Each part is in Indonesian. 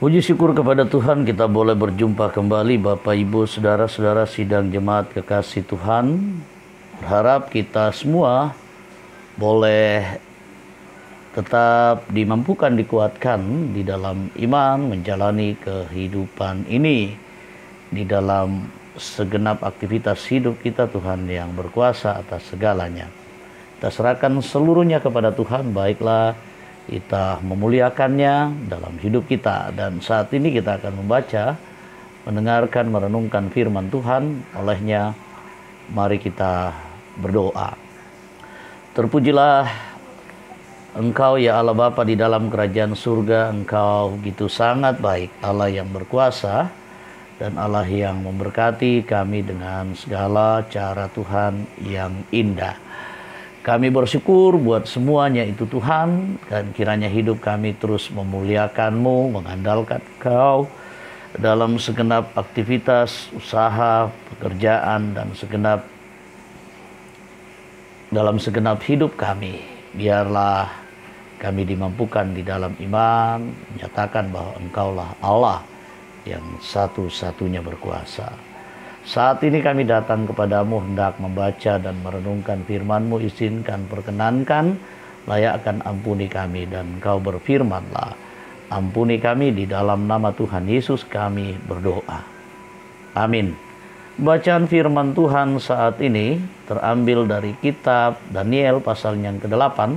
Puji syukur kepada Tuhan kita boleh berjumpa kembali Bapak Ibu Saudara-saudara sidang jemaat kekasih Tuhan. Berharap kita semua boleh tetap dimampukan dikuatkan di dalam iman menjalani kehidupan ini. Di dalam segenap aktivitas hidup kita, Tuhan yang berkuasa atas segalanya. Kita serahkan seluruhnya kepada Tuhan, baiklah kita memuliakannya dalam hidup kita. Dan saat ini kita akan membaca, mendengarkan, merenungkan firman Tuhan. Olehnya mari kita berdoa. Terpujilah Engkau ya Allah Bapa di dalam kerajaan surga. Engkau begitu sangat baik, Allah yang berkuasa dan Allah yang memberkati kami dengan segala cara Tuhan yang indah. Kami bersyukur buat semuanya itu Tuhan, dan kiranya hidup kami terus memuliakan-Mu, mengandalkan Engkau dalam segenap aktivitas, usaha, pekerjaan, dan dalam segenap hidup kami. Biarlah kami dimampukan di dalam iman, menyatakan bahwa Engkaulah Allah yang satu-satunya berkuasa. Saat ini kami datang kepadamu hendak membaca dan merenungkan firman-Mu. Izinkan, perkenankan, layakkan ampuni kami, dan Engkau berfirmanlah. Ampuni kami di dalam nama Tuhan Yesus kami berdoa. Amin. Bacaan firman Tuhan saat ini terambil dari kitab Daniel pasal yang ke-8,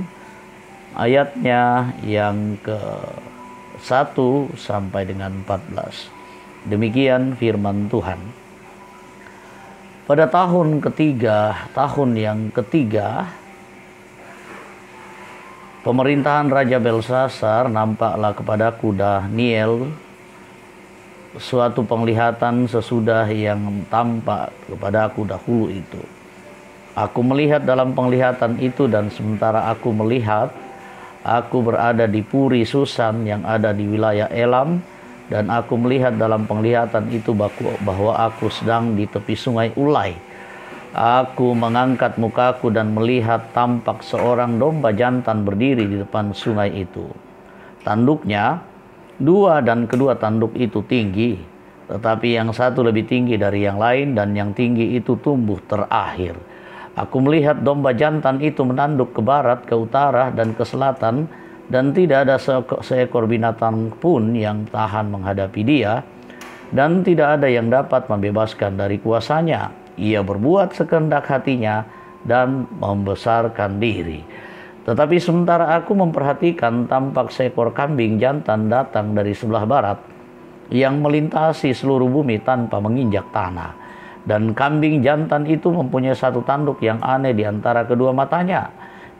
ayatnya yang ke-1 sampai dengan 14. Demikian firman Tuhan. Pada tahun yang ketiga, pemerintahan Raja Belsasar, nampaklah kepadaku Daniel suatu penglihatan sesudah yang tampak kepadaku dahulu itu. Aku melihat dalam penglihatan itu, dan sementara aku melihat, aku berada di Puri Susan yang ada di wilayah Elam. Dan aku melihat dalam penglihatan itu bahwa aku sedang di tepi sungai Ulai. Aku mengangkat mukaku dan melihat tampak seorang domba jantan berdiri di depan sungai itu. Tanduknya dua, dan kedua tanduk itu tinggi, tetapi yang satu lebih tinggi dari yang lain, dan yang tinggi itu tumbuh terakhir. Aku melihat domba jantan itu menanduk ke barat, ke utara, dan ke selatan, dan tidak ada seekor binatang pun yang tahan menghadapi dia, dan tidak ada yang dapat membebaskan dari kuasanya. Ia berbuat sekehendak hatinya dan membesarkan diri. Tetapi sementara aku memperhatikan, tampak seekor kambing jantan datang dari sebelah barat, yang melintasi seluruh bumi tanpa menginjak tanah. Dan kambing jantan itu mempunyai satu tanduk yang aneh di antara kedua matanya.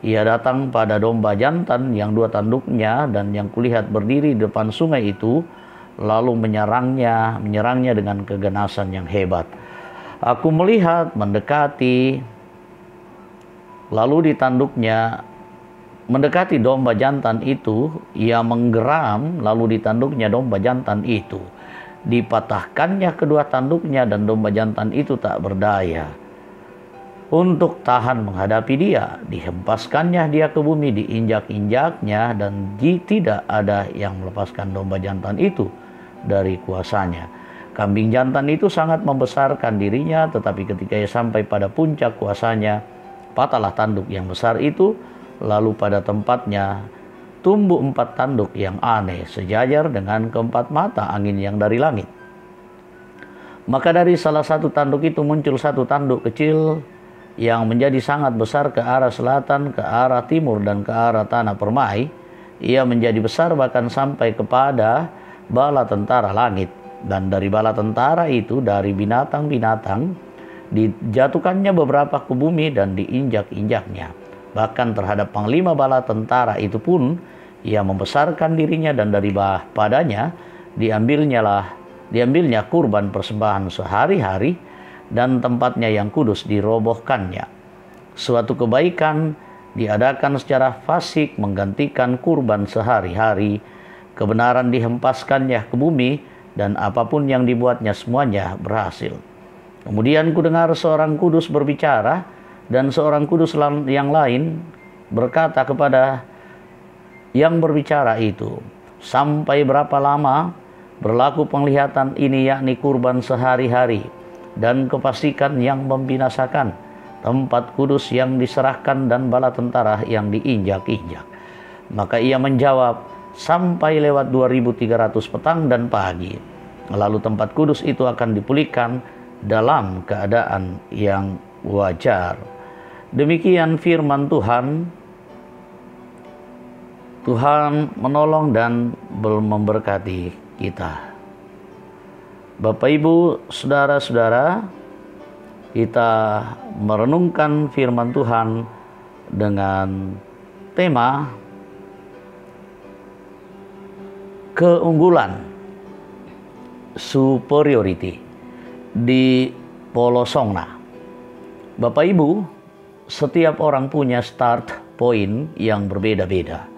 Ia datang pada domba jantan yang dua tanduknya, dan yang kulihat berdiri di depan sungai itu, lalu menyerangnya dengan keganasan yang hebat. Aku melihat mendekati, lalu di tanduknya mendekati domba jantan itu, ia menggeram, lalu di tanduknya domba jantan itu. Dipatahkannya kedua tanduknya, dan domba jantan itu tak berdaya untuk tahan menghadapi dia. Dihempaskannya dia ke bumi, diinjak-injaknya, dan tidak ada yang melepaskan domba jantan itu dari kuasanya. Kambing jantan itu sangat membesarkan dirinya, tetapi ketika ia sampai pada puncak kuasanya, patahlah tanduk yang besar itu, lalu pada tempatnya tumbuh 4 tanduk yang aneh, sejajar dengan keempat mata angin yang dari langit. Maka dari salah satu tanduk itu muncul satu tanduk kecil yang menjadi sangat besar ke arah selatan, ke arah timur, dan ke arah tanah permai. Ia menjadi besar bahkan sampai kepada bala tentara langit. Dan dari bala tentara itu, dari binatang-binatang, dijatuhkannya beberapa ke bumi dan diinjak-injaknya. Bahkan terhadap panglima bala tentara itu pun ia membesarkan dirinya, dan dari padanya diambilnya kurban persembahan sehari-hari, dan tempatnya yang kudus dirobohkannya. Suatu kebaikan diadakan secara fasik menggantikan kurban sehari-hari. Kebenaran dihempaskannya ke bumi, dan apapun yang dibuatnya semuanya berhasil. Kemudian kudengar seorang kudus berbicara, dan seorang kudus yang lain berkata kepada yang berbicara itu, "Sampai berapa lama Berlaku penglihatan ini yakni kurban sehari-hari dan kepastikan yang membinasakan, tempat kudus yang diserahkan dan bala tentara yang diinjak-injak. Maka ia menjawab, sampai lewat 2300 petang dan pagi. Lalu tempat kudus itu akan dipulihkan dalam keadaan yang wajar. Demikian firman Tuhan. Tuhan menolong dan memberkati kita. Bapak, Ibu, saudara-saudara, kita merenungkan firman Tuhan dengan tema keunggulan, superiority di Polosongna. Bapak Ibu, setiap orang punya start point yang berbeda-beda.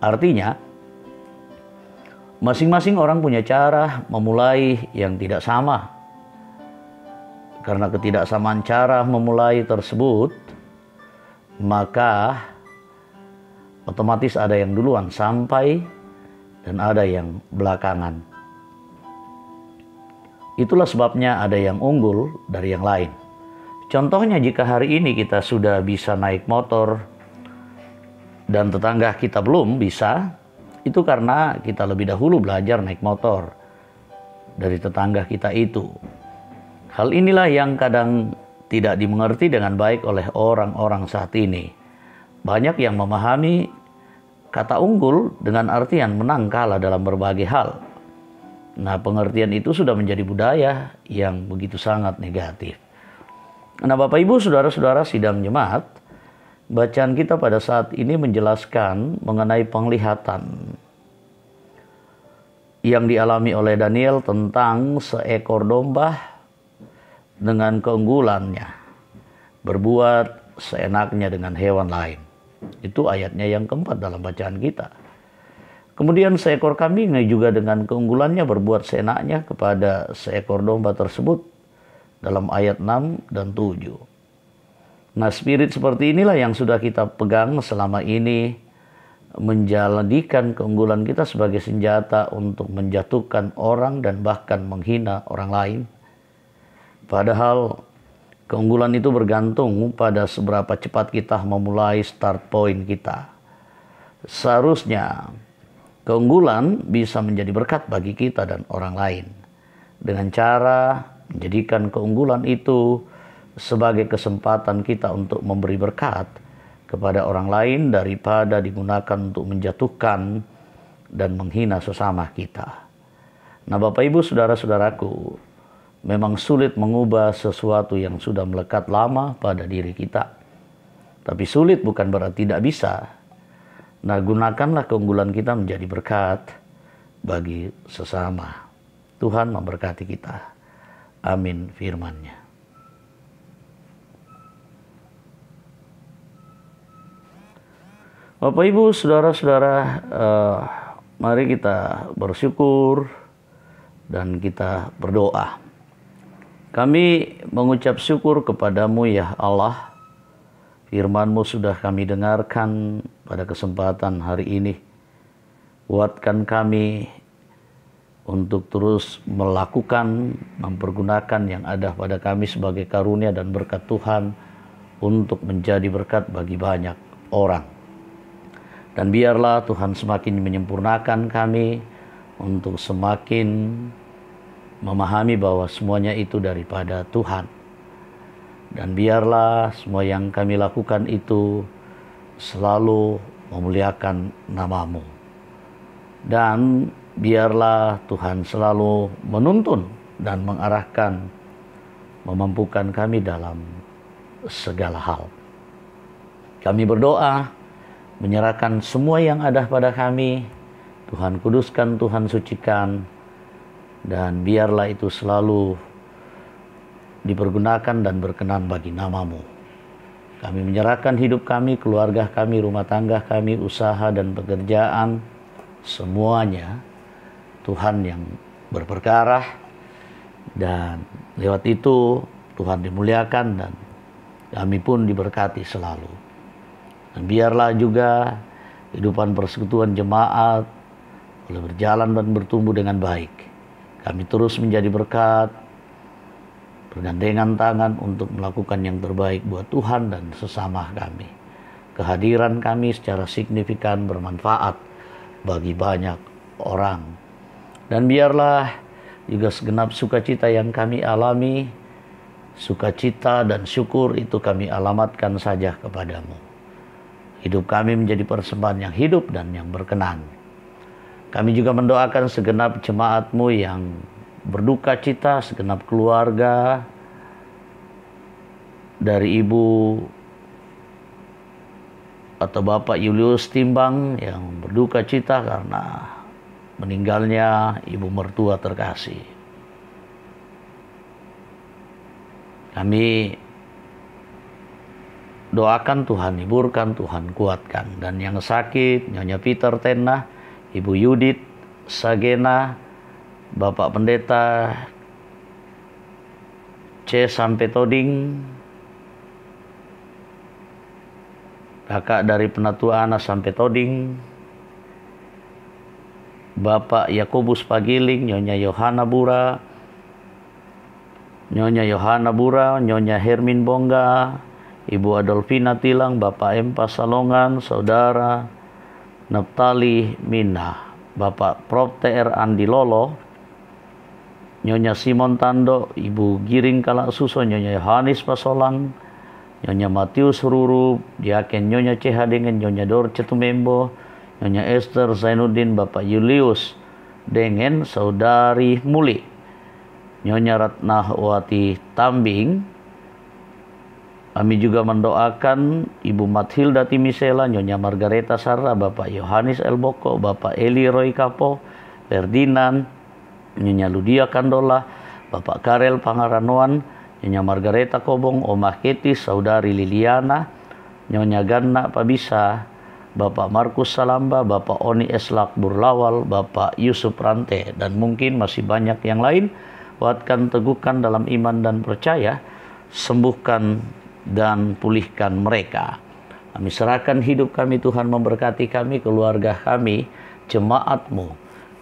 Artinya, masing-masing orang punya cara memulai yang tidak sama. Karena ketidaksamaan cara memulai tersebut, maka otomatis ada yang duluan sampai dan ada yang belakangan. Itulah sebabnya ada yang unggul dari yang lain. Contohnya, jika hari ini kita sudah bisa naik motor dan tetangga kita belum bisa, itu karena kita lebih dahulu belajar naik motor dari tetangga kita itu. Hal inilah yang kadang tidak dimengerti dengan baik oleh orang-orang saat ini. Banyak yang memahami kata unggul dengan artian menang kalah dalam berbagai hal. Nah, pengertian itu sudah menjadi budaya yang begitu sangat negatif. Nah, Bapak, Ibu, saudara-saudara sidang jemaat, bacaan kita pada saat ini menjelaskan mengenai penglihatan yang dialami oleh Daniel tentang seekor domba dengan keunggulannya berbuat seenaknya dengan hewan lain. Itu ayatnya yang keempat dalam bacaan kita. Kemudian seekor kambing juga dengan keunggulannya berbuat seenaknya kepada seekor domba tersebut dalam ayat 6 dan 7. Nah, spirit seperti inilah yang sudah kita pegang selama ini, menjadikan keunggulan kita sebagai senjata untuk menjatuhkan orang dan bahkan menghina orang lain. Padahal keunggulan itu bergantung pada seberapa cepat kita memulai start point kita. Seharusnya keunggulan bisa menjadi berkat bagi kita dan orang lain dengan cara menjadikan keunggulan itu sebagai kesempatan kita untuk memberi berkat kepada orang lain daripada digunakan untuk menjatuhkan dan menghina sesama kita. Nah, Bapak, Ibu, saudara-saudaraku, memang sulit mengubah sesuatu yang sudah melekat lama pada diri kita. Tapi sulit bukan berarti tidak bisa. Nah, gunakanlah keunggulan kita menjadi berkat bagi sesama. Tuhan memberkati kita. Amin firman-Nya. Bapak, Ibu, saudara-saudara, mari kita bersyukur dan kita berdoa. Kami mengucap syukur kepadamu ya Allah. Firman-Mu sudah kami dengarkan pada kesempatan hari ini. Kuatkan kami untuk terus melakukan, mempergunakan yang ada pada kami sebagai karunia dan berkat Tuhan untuk menjadi berkat bagi banyak orang. Dan biarlah Tuhan semakin menyempurnakan kami untuk semakin memahami bahwa semuanya itu daripada Tuhan. Dan biarlah semua yang kami lakukan itu selalu memuliakan nama-Mu. Dan biarlah Tuhan selalu menuntun dan mengarahkan, memampukan kami dalam segala hal. Kami berdoa, menyerahkan semua yang ada pada kami. Tuhan kuduskan, Tuhan sucikan, dan biarlah itu selalu dipergunakan dan berkenan bagi nama-Mu. Kami menyerahkan hidup kami, keluarga kami, rumah tangga kami, usaha dan pekerjaan, semuanya Tuhan yang berperkara, dan lewat itu Tuhan dimuliakan dan kami pun diberkati selalu. Dan biarlah juga kehidupan persekutuan jemaat boleh berjalan dan bertumbuh dengan baik. Kami terus menjadi berkat, bergandengan tangan untuk melakukan yang terbaik buat Tuhan dan sesama kami. Kehadiran kami secara signifikan bermanfaat bagi banyak orang. Dan biarlah juga segenap sukacita yang kami alami, sukacita dan syukur itu kami alamatkan saja kepadamu. Hidup kami menjadi persembahan yang hidup dan yang berkenan. Kami juga mendoakan segenap jemaat-Mu yang berduka cita, segenap keluarga, dari Ibu atau Bapak Julius Timbang yang berduka cita karena meninggalnya ibu mertua terkasih. Kami doakan Tuhan hiburkan, Tuhan kuatkan. Dan yang sakit, Nyonya Peter Tenah, Ibu Yudit Sagena, Bapak Pendeta C. Sampai Toding, kakak dari Penatua Anas sampai Toding, Bapak Yakobus Pagiling, Nyonya Yohana Bura, Nyonya Hermin Bongga, Ibu Adolfina Tilang, Bapak Empa Salongan, Saudara Naptali Minah, Bapak Prof. TR Andi Lolo, Nyonya Simon Tando, Ibu Giring Kalak Suso, Nyonya Yohanes Pasolang, Nyonya Matius Ruru, Diaken Nyonya CH dengan Nyonya Dorce Tumembo, Nyonya Esther Zainuddin, Bapak Julius dengan Saudari Muli, Nyonya Ratnawati Tambing. Kami juga mendoakan Ibu Mathilda Timisela, Nyonya Margareta Sarra, Bapak Yohanes Elboko, Bapak Eli Roy Kapo, Ferdinand, Nyonya Ludia Kandola, Bapak Karel Pangaranoan, Nyonya Margareta Kobong, Omah Ketis, Saudari Liliana, Nyonya Ganna Pabisa, Bapak Markus Salamba, Bapak Oni Eslak Burlawal, Bapak Yusuf Rante, dan mungkin masih banyak yang lain. Kuatkan, teguhkan dalam iman dan percaya, sembuhkan dan pulihkan mereka. Kami serahkan hidup kami, Tuhan memberkati kami, keluarga kami, jemaat-Mu,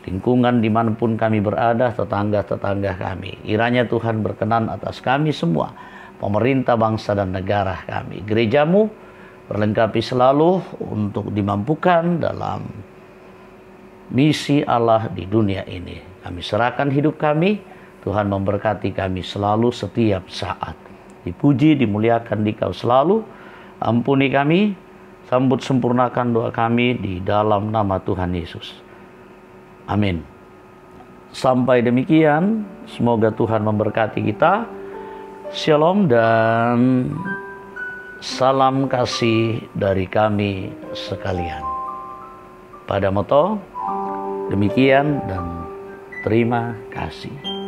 lingkungan dimanapun kami berada, tetangga-tetangga kami. Kiranya Tuhan berkenan atas kami semua, pemerintah, bangsa, dan negara kami. Gereja-Mu berlengkapi selalu untuk dimampukan dalam misi Allah di dunia ini. Kami serahkan hidup kami, Tuhan memberkati kami selalu setiap saat. Dipuji, dimuliakan Dikau selalu. Ampuni kami, sambut sempurnakan doa kami di dalam nama Tuhan Yesus. Amin. Sampai demikian, semoga Tuhan memberkati kita. Shalom dan salam kasih dari kami sekalian. Pada moto, demikian dan terima kasih.